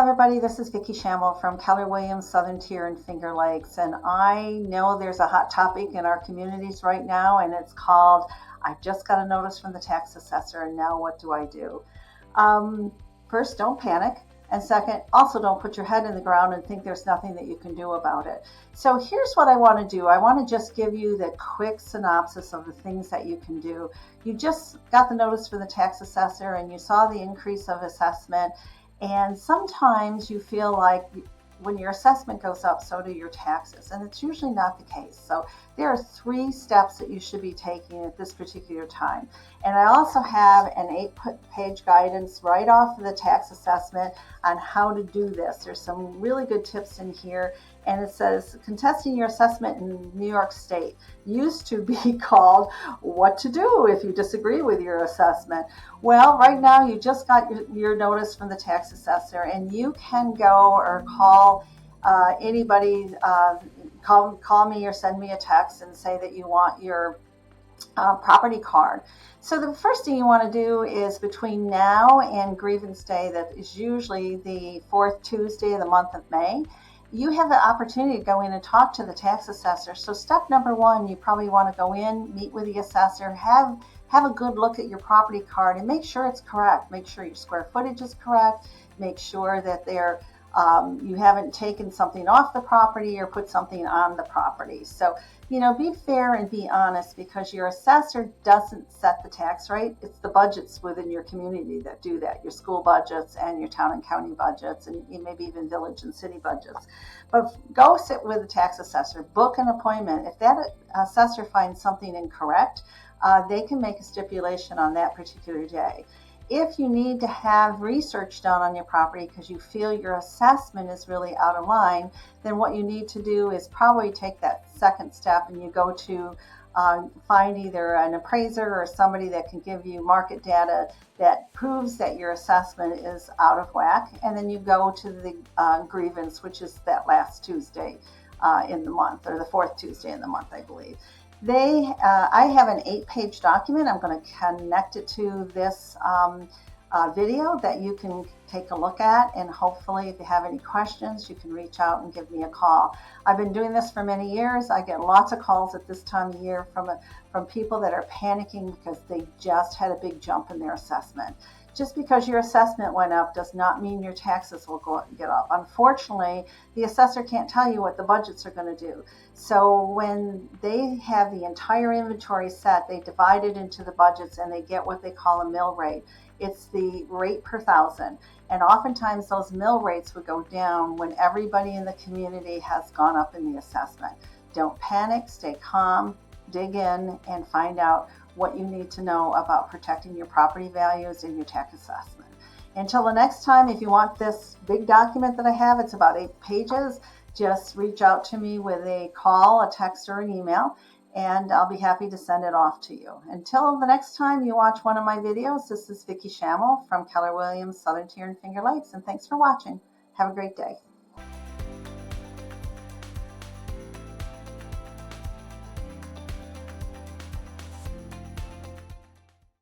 everybody, this is Vicki Schamel from Keller, Southern Tier, and Finger Lakes, and I know there's a hot topic in our communities right now, and it's called, I just got a notice from the tax assessor, and now what do I do? First, don't panic, and second, also don't put your head in the ground and think there's nothing that you can do about it. So here's what I want to do. I want to just give you the quick synopsis of the things that you can do. You just got the notice from the tax assessor, and you saw the increase of assessment. And sometimes you feel like when your assessment goes up, so do your taxes. And it's usually not the case. So there are 3 steps that you should be taking at this particular time. And I also have an 8-page guidance right off of the tax assessment on how to do this. There's some really good tips in here. And it says, contesting your assessment in New York State used to be called what to do if you disagree with your assessment. Well, right now you just got your notice from the tax assessor, and you can go or call anybody, call me or send me a text and say that you want your property card. So the first thing you want to do is between now and grievance day, that is usually the 4th Tuesday of the month of May, you have the opportunity to go in and talk to the tax assessor. So step number 1, you probably want to go in, meet with the assessor, have a good look at your property card and make sure it's correct. Make sure your square footage is correct. Make sure that you haven't taken something off the property or put something on the property. So, be fair and be honest, because your assessor doesn't set the tax rate. It's the budgets within your community that do that, your school budgets and your town and county budgets, and maybe even village and city budgets. But go sit with the tax assessor, book an appointment. If that assessor finds something incorrect, they can make a stipulation on that particular day. If you need to have research done on your property because you feel your assessment is really out of line, then what you need to do is probably take that second step, and you go to find either an appraiser or somebody that can give you market data that proves that your assessment is out of whack, and then you go to the grievance, which is that last Tuesday in the month, or the 4th Tuesday in the month, I believe. I have an 8-page document. I'm going to connect it to this video that you can take a look at, and hopefully if you have any questions, you can reach out and give me a call. I've been doing this for many years. I get lots of calls at this time of year from people that are panicking because they just had a big jump in their assessment. Just because your assessment went up does not mean your taxes will get up. Unfortunately, the assessor can't tell you what the budgets are going to do. So when they have the entire inventory set, they divide it into the budgets and they get what they call a mill rate. It's the rate per thousand. And oftentimes those mill rates would go down when everybody in the community has gone up in the assessment. Don't panic, stay calm, dig in, and find out what you need to know about protecting your property values and your tax assessment. Until the next time, if you want this big document that I have, it's about 8 pages, just reach out to me with a call, a text, or an email, and I'll be happy to send it off to you. Until the next time you watch one of my videos, this is Vicki Schamel from Keller, Southern Tier, and Finger Lakes, and thanks for watching. Have a great day.